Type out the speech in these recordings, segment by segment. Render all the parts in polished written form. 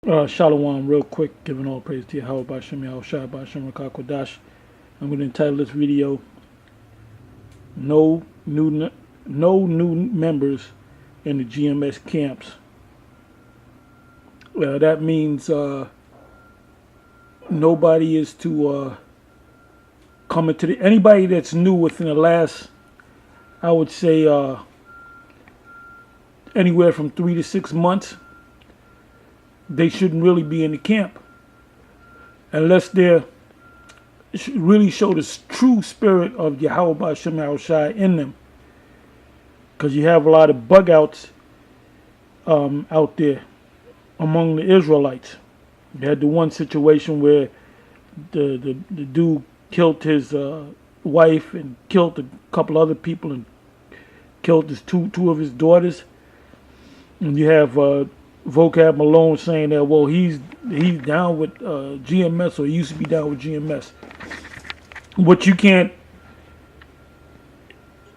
Shalom, real quick, giving all praise to Yahweh Bashem, Yahweh Shai Bashem, Rakakwadash. I'm going to entitle this video, no new, no new members in the GMS camps. That means nobody is to come into anybody that's new within the last, I would say, anywhere from 3 to 6 months. They shouldn't really be in the camp unless they really show the true spirit of Yahweh Ba'Shem Yahushai in them. Because you have a lot of bug outs out there among the Israelites. You had the one situation where the dude killed his wife and killed a couple other people and killed his two of his daughters. And you have Vocab Malone saying that, well, he's down with GMS, or he used to be down with GMS. But you can't,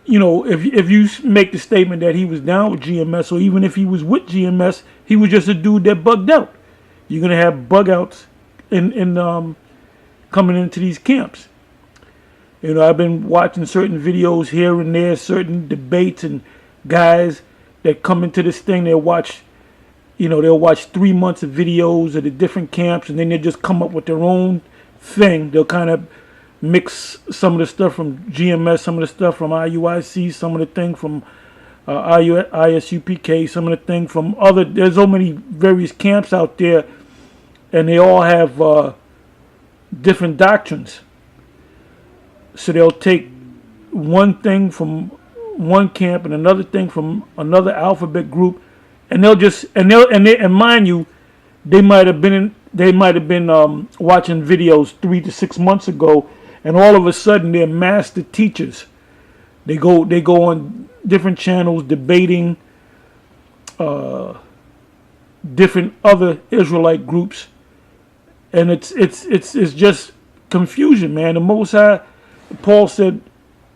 if you make the statement that he was down with GMS, or even if he was with GMS, he was just a dude that bugged out. You're gonna have bug outs in coming into these camps. I've been watching certain videos here and there, certain debates, and guys that come into this thing, they'll watch 3 months of videos of the different camps, and then they'll just come up with their own thing. They'll kind of mix some of the stuff from GMS, some of the stuff from IUIC, some of the thing from ISUPK, some of the thing from other. There's so many various camps out there, and they all have different doctrines. So they'll take one thing from one camp and another thing from another alphabet group, and and mind you, they might have been watching videos 3 to 6 months ago, and all of a sudden they're master teachers. They go on different channels debating different other Israelite groups, and it's just confusion, man. The Most High, Paul said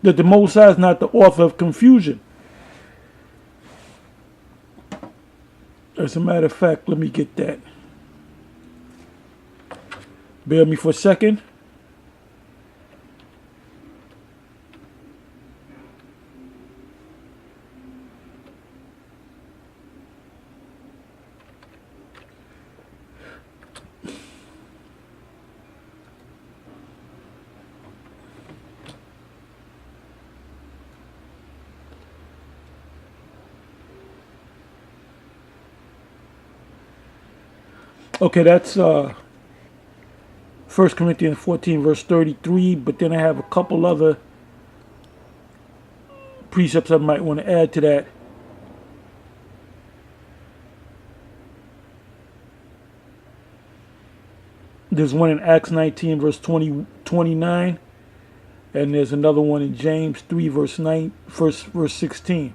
that the Most High is not the author of confusion. As a matter of fact, let me get that. Bear with me for a second. Okay, that's 1 Corinthians 14, verse 33. But then I have a couple other precepts I might want to add to that. There's one in Acts 19, verse 29. And there's another one in James 3, verse 16.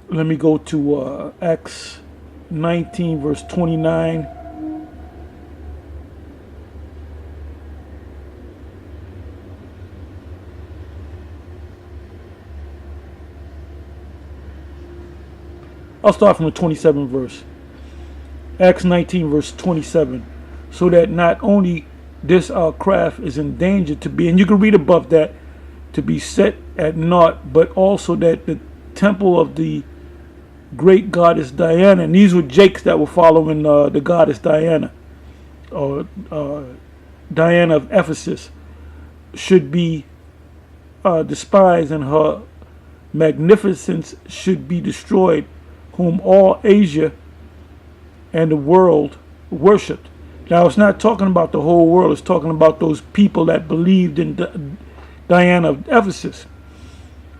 Let me go to Acts 19, verse 29. I'll start from the 27th verse. Acts 19, verse 27. So that not only this our craft is in danger to be, and you can read above that, to be set at naught, but also that the temple of the great goddess Diana, and these were Jakes that were following the goddess Diana, or Diana of Ephesus, should be despised, and her magnificence should be destroyed, whom all Asia and the world worshipped. Now, it's not talking about the whole world. It's talking about those people that believed in Diana of Ephesus.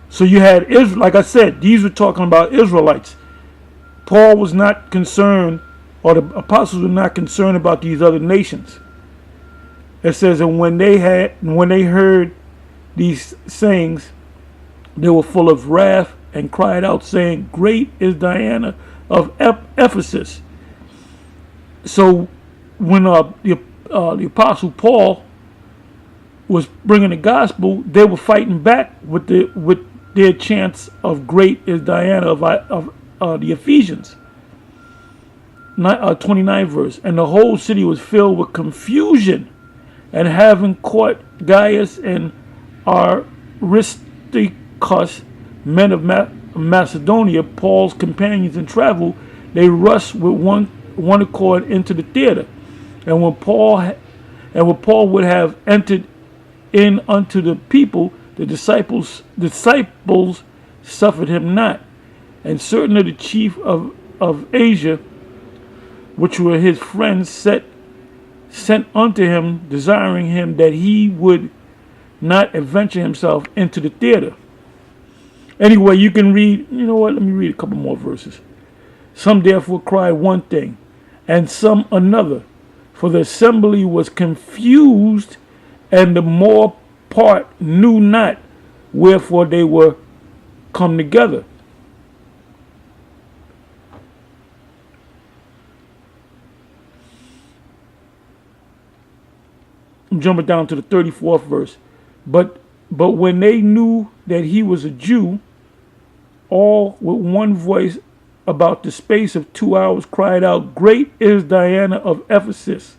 So you had Israel. Like I said, these were talking about Israelites. Paul was not concerned, or the apostles were not concerned about these other nations. It says, and when they heard these sayings, they were full of wrath and cried out, saying, "Great is Diana of Ephesus." So when the apostle Paul was bringing the gospel, they were fighting back with their chants of great is Diana of the Ephesians. 29th verse. And the whole city was filled with confusion, and having caught Gaius and Aristarchus, men of Macedonia, Paul's companions in travel, they rushed with one accord into the theater. And when Paul would have entered in unto the people, the disciples suffered him not. And certain of the chief of Asia, which were his friends, sent unto him, desiring him that he would not adventure himself into the theater. Anyway, you can read, you know what, let me read a couple more verses. Some therefore cried one thing, and some another, for the assembly was confused, and the more part knew not wherefore they were come together. I'm jumping down to the 34th verse. But when they knew that he was a Jew, all with one voice about the space of 2 hours cried out, Great is Diana of Ephesus.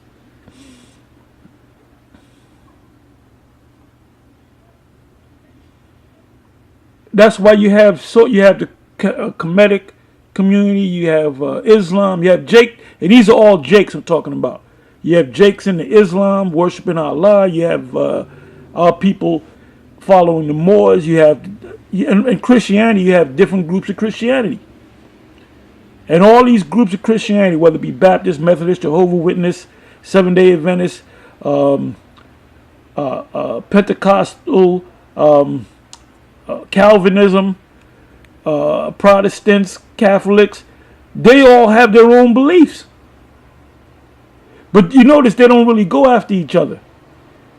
That's why you have the Kemetic community, you have Islam, you have Jake, and these are all Jakes I'm talking about. You have Jakes in the Islam worshiping Allah. You have our people following the Moors. You have in Christianity, you have different groups of Christianity. And all these groups of Christianity, whether it be Baptist, Methodist, Jehovah's Witness, Seventh-day Adventist, Pentecostal, Calvinism, Protestants, Catholics, they all have their own beliefs. But you notice they don't really go after each other.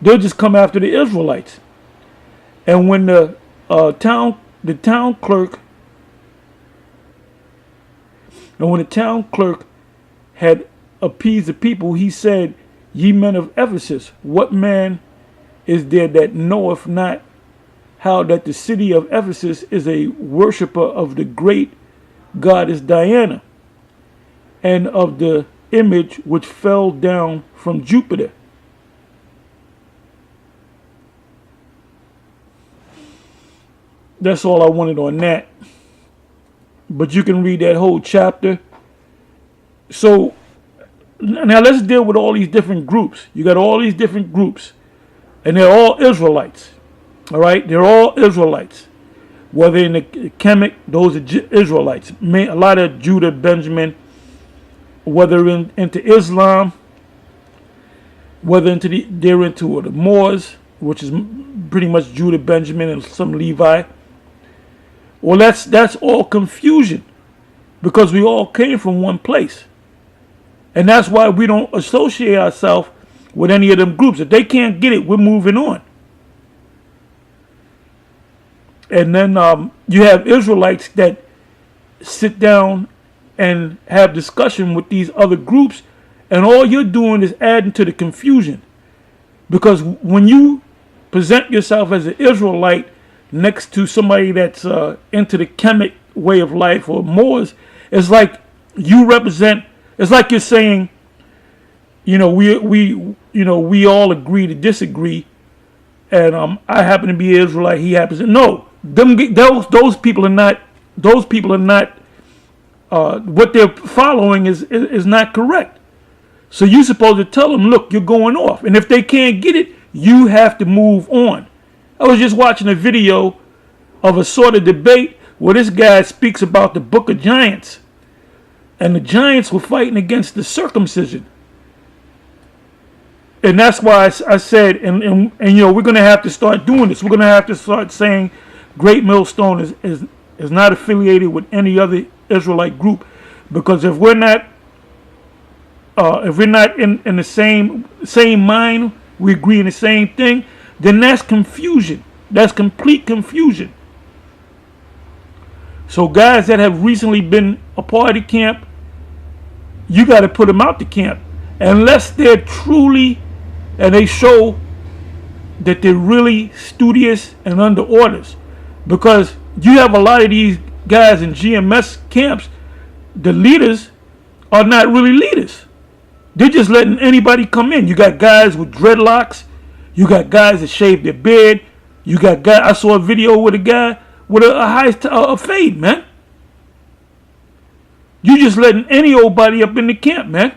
They'll just come after the Israelites. And when the town clerk had appeased the people, he said, Ye men of Ephesus, what man is there that knoweth not how that the city of Ephesus is a worshipper of the great goddess Diana, and of the image which fell down from Jupiter? That's all I wanted on that. But you can read that whole chapter. So now let's deal with all these different groups. You got all these different groups, and they're all Israelites. All right, they're all Israelites. Whether in the Kemet, those are Israelites. A lot of Judah, Benjamin. Whether into Islam, whether they're into the Moors, which is pretty much Judah, Benjamin, and some Levi. Well, that's all confusion, because we all came from one place, and that's why we don't associate ourselves with any of them groups. If they can't get it, we're moving on. And then you have Israelites that sit down and have discussion with these other groups, and all you're doing is adding to the confusion. Because when you present yourself as an Israelite next to somebody that's into the Kemet way of life or Moors, it's like you represent. It's like you're saying, we all agree to disagree, and I happen to be Israelite. He happens to no. Those people are not. Those people are not. What they're following is not correct. So you're supposed to tell them, look, you're going off. And if they can't get it, you have to move on. I was just watching a video of a sort of debate where this guy speaks about the book of Giants. And the Giants were fighting against the circumcision. And that's why I said, and we're going to have to start doing this. We're going to have to start saying Great Millstone is not affiliated with any other Israelite group, because if we're not in the same mind, we agree in the same thing, then that's confusion. That's complete confusion. So guys that have recently been a part of camp, you got to put them out the camp, unless they're truly, and they show that they're really studious and under orders. Because You have a lot of these guys in GMS camps. The leaders are not really leaders. They're just letting anybody come in. You got guys with dreadlocks. You got guys that shave their beard. You got guys. I saw a video with a guy with a fade, man. You just letting any old body up in the camp, man.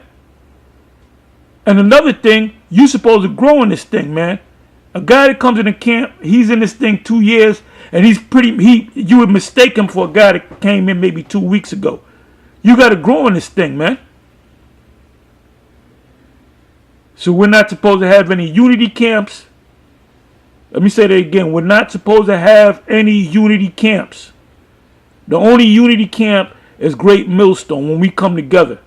And another thing, you supposed to grow in this thing, man. A guy that comes in the camp, he's in this thing 2 years, and you would mistake him for a guy that came in maybe 2 weeks ago. You got to grow in this thing, man. So we're not supposed to have any unity camps. Let me say that again. We're not supposed to have any unity camps. The only unity camp is Great Millstone when we come together.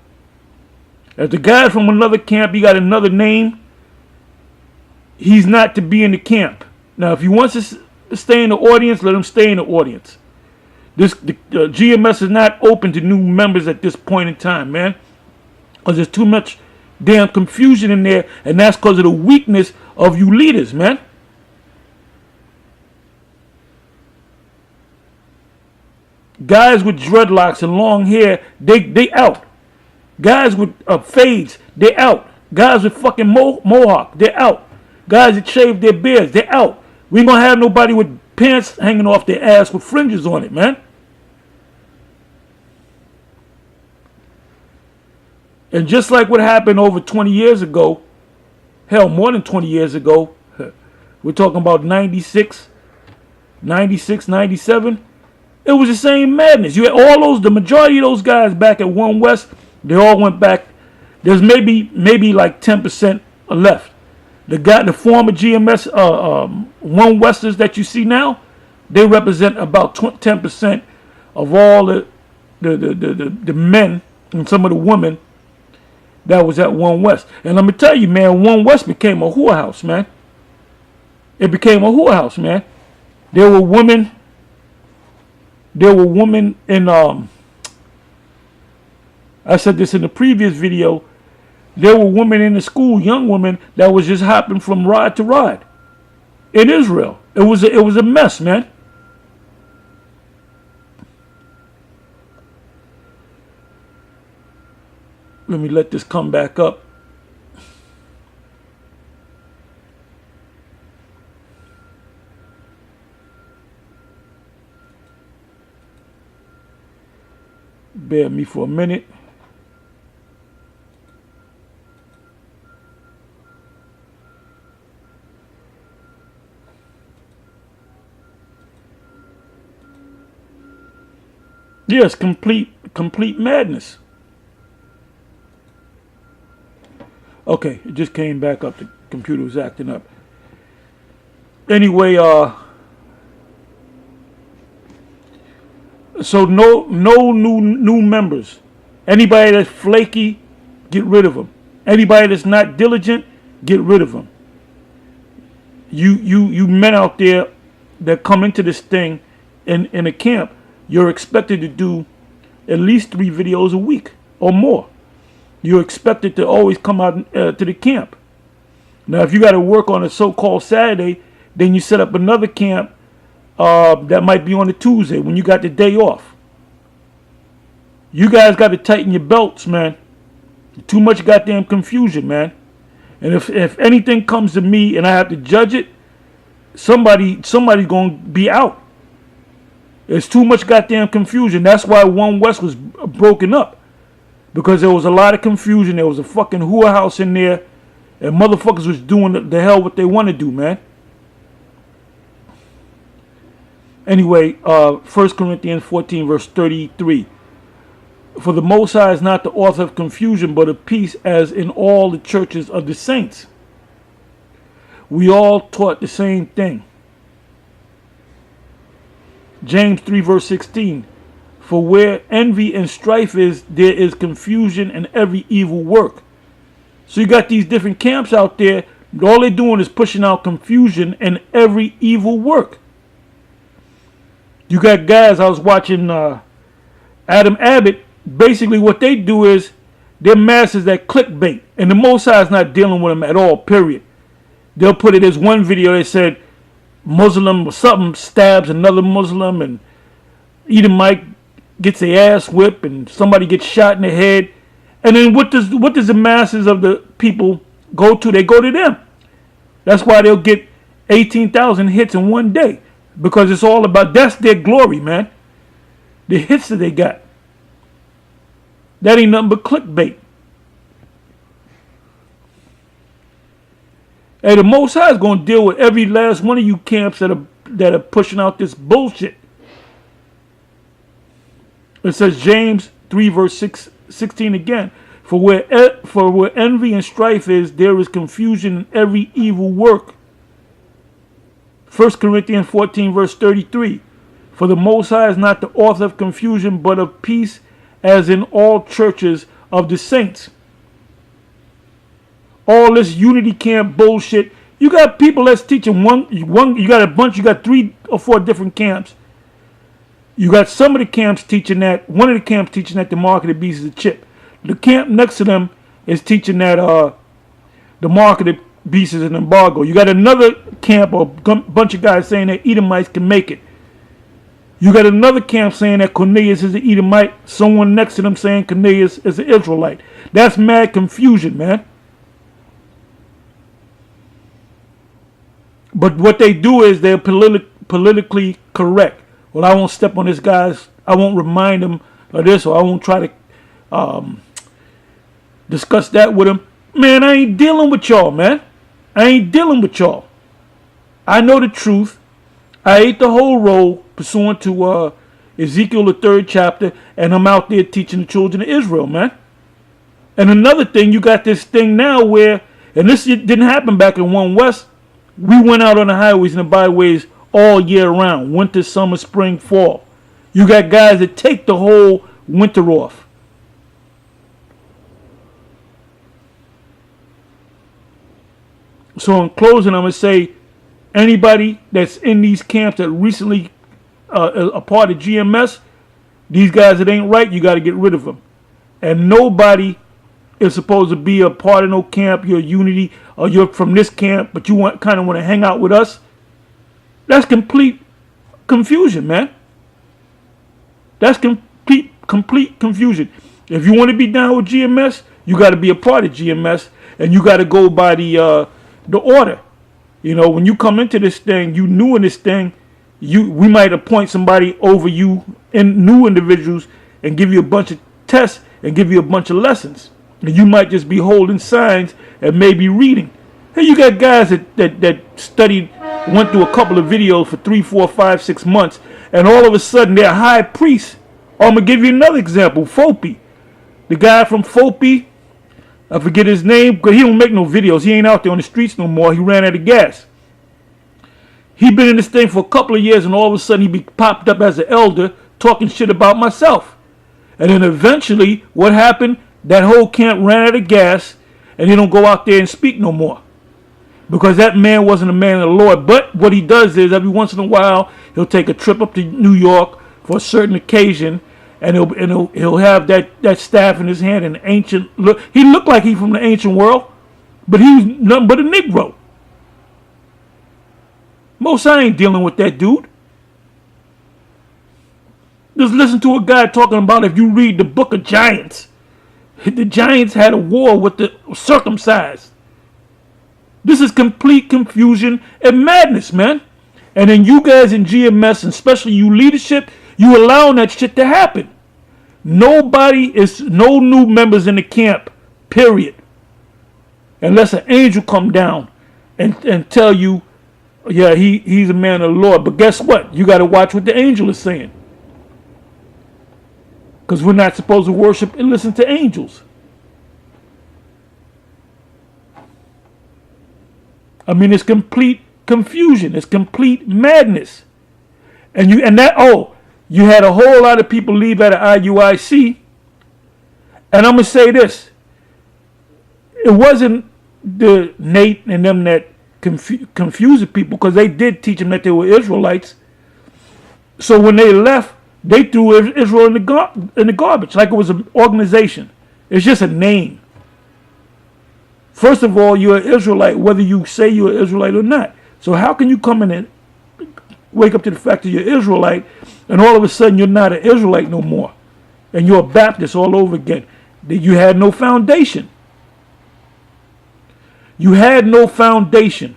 If the guy from another camp, he got another name, he's not to be in the camp. Now, if he wants to stay in the audience, let him stay in the audience. The GMS is not open to new members at this point in time, man. Because there's too much damn confusion in there, and that's because of the weakness of you leaders, man. Guys with dreadlocks and long hair, they out. Guys with fades, they out. Guys with fucking mohawk, they out. Guys that shave their beards, they out. We ain't gonna have nobody with pants hanging off their ass with fringes on it, man. And just like what happened over 20 years ago, hell, more than 20 years ago, we're talking about 96, 97, it was the same madness. You had the majority of those guys back at One West, they all went back. There's maybe like 10% left. The former GMS One Westers that you see now, they represent about 10% of all the men and some of the women that was at One West. And let me tell you, man, One West became a whorehouse, man. It became a whorehouse, man. There were women in I said this in the previous video. There were women in the school, young women, that was just hopping from ride to ride in Israel. It was a mess, man. Let me let this come back up. Bear me for a minute. Yes, complete madness. Okay, it just came back up. The computer was acting up. Anyway, so no new members. Anybody that's flaky, get rid of them. Anybody that's not diligent, get rid of them. You men out there that come into this thing in a camp, you're expected to do at least 3 videos a week or more. You're expected to always come out to the camp. Now, if you got to work on a so-called Saturday, then you set up another camp that might be on a Tuesday when you got the day off. You guys got to tighten your belts, man. Too much goddamn confusion, man. And if anything comes to me and I have to judge it, somebody's going to be out. There's too much goddamn confusion. That's why One West was broken up. Because there was a lot of confusion. There was a fucking whorehouse in there. And motherfuckers was doing the hell what they want to do, man. Anyway, 1 Corinthians 14 verse 33. For the Most High is not the author of confusion, but of peace, as in all the churches of the saints. We all taught the same thing. James 3 verse 16. For where envy and strife is, there is confusion and every evil work. So you got these different camps out there. All they're doing is pushing out confusion and every evil work. You got guys, I was watching Adam Abbott. Basically what they do is they're masters at clickbait. And the Most High is not dealing with them at all, period. They'll put it as one video. They said Muslim or something stabs another Muslim, and Edomite gets their ass whipped and somebody gets shot in the head. And then what does the masses of the people go to? They go to them. That's why they'll get 18,000 hits in one day. Because it's all about, that's their glory, man. The hits that they got. That ain't nothing but clickbait. Hey, the Most High is going to deal with every last one of you camps that are pushing out this bullshit. It says James 3 verse 16 again. For where envy and strife is, there is confusion in every evil work. 1 Corinthians 14 verse 33. For the Most High is not the author of confusion, but of peace, as in all churches of the saints. All this unity camp bullshit. You got people that's teaching one. You got a bunch. You got 3 or 4 different camps. You got some of the camps teaching that. One of the camps teaching that the mark of the beast is a chip. The camp next to them is teaching that the mark of the beast is an embargo. You got another camp or bunch of guys saying that Edomites can make it. You got another camp saying that Cornelius is an Edomite. Someone next to them saying Cornelius is an Israelite. That's mad confusion, man. But what they do is they're politically correct. Well, I won't step on this guy's. I won't remind him of this, or I won't try to discuss that with him. Man, I ain't dealing with y'all, man. I ain't dealing with y'all. I know the truth. I ate the whole roll pursuant to Ezekiel, the 3rd chapter, and I'm out there teaching the children of Israel, man. And another thing, you got this thing now where, and this didn't happen back in 1 West, we went out on the highways and the byways all year round, winter, summer, spring, fall. You got guys that take the whole winter off. So in closing, I'm going to say, anybody that's in these camps that recently a part of GMS, these guys that ain't right, you got to get rid of them. And nobody is supposed to be a part of no camp. You're Unity, or you're from this camp, but you kind of want to hang out with us. That's complete confusion, man. That's complete confusion. If you want to be down with GMS, you got to be a part of GMS, and you got to go by the order. You know, when you come into this thing, you new in this thing, we might appoint somebody over you, and new individuals, and give you a bunch of tests and give you a bunch of lessons. And you might just be holding signs and maybe reading. Hey, you got guys that studied, went through a couple of videos for 3, 4, 5, 6 months, and all of a sudden they're high priests. Or I'm going to give you another example, Fopi. The guy from Fopi, I forget his name, because he don't make no videos. He ain't out there on the streets no more. He ran out of gas. He been in this thing for a couple of years, and all of a sudden he be popped up as an elder talking shit about myself. And then eventually, what happened? That whole camp ran out of gas, and he don't go out there and speak no more. Because that man wasn't a man of the Lord. But what he does is, every once in a while, he'll take a trip up to New York for a certain occasion, and he'll have that staff in his hand, an ancient look. He looked like he from the ancient world, but he was nothing but a Negro. Most I ain't dealing with that dude. Just listen to a guy talking about, if you read the book of Giants, the Giants had a war with the circumcised. This is complete confusion and madness, man. And then you guys in GMS, and especially you leadership, you allowing that shit to happen. No new members in the camp, period. Unless an angel come down and tell you, yeah, he's a man of the Lord. But guess what? You got to watch what the angel is saying. Because we're not supposed to worship and listen to angels. I mean, it's complete confusion. It's complete madness. You had a whole lot of people leave out of IUIC. And I'm going to say this. It wasn't the Nate and them that confused people, because they did teach them that they were Israelites. So when they left, they threw Israel in the garbage like it was an organization. It's just a name. First of all, you're an Israelite, whether you say you're an Israelite or not. So how can you come in and wake up to the fact that you're Israelite, and all of a sudden you're not an Israelite no more, and you're a Baptist all over again. That you had no foundation. You had no foundation.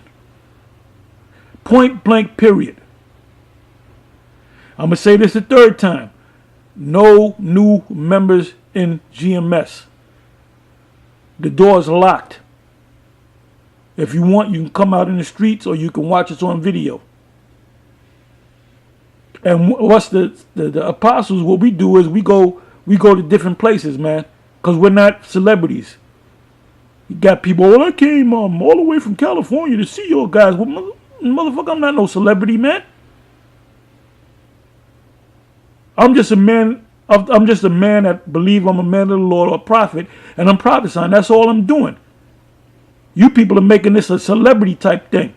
Point blank, period. I'm going to say this a third time. No new members in GMS. The door is locked. If you want, you can come out in the streets or you can watch us on video. And what's the apostles, what we do is we go to different places, man. Because we're not celebrities. You got people, well, I came all the way from California to see your guys. Well, motherfucker, I'm not no celebrity, man. I'm just a man that believe I'm a man of the Lord or a prophet, and I'm prophesying. That's all I'm doing. You people are making this a celebrity type thing.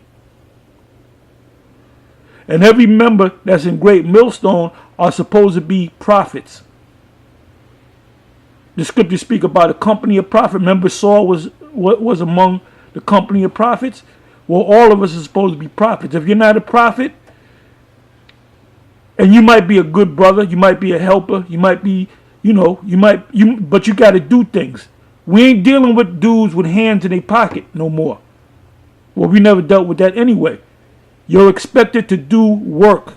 And every member that's in Great Millstone are supposed to be prophets. The scriptures speak about a company of prophets. Remember, Saul was among the company of prophets. Well, all of us are supposed to be prophets. If you're not a prophet, and you might be a good brother, you might be a helper, you might be, but you got to do things. We ain't dealing with dudes with hands in their pocket no more. Well, we never dealt with that anyway. You're expected to do work.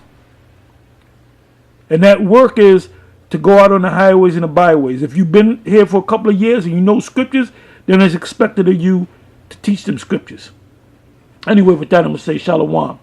And that work is to go out on the highways and the byways. If you've been here for a couple of years and you know scriptures, then it's expected of you to teach them scriptures. Anyway, with that, I'm going to say shalom.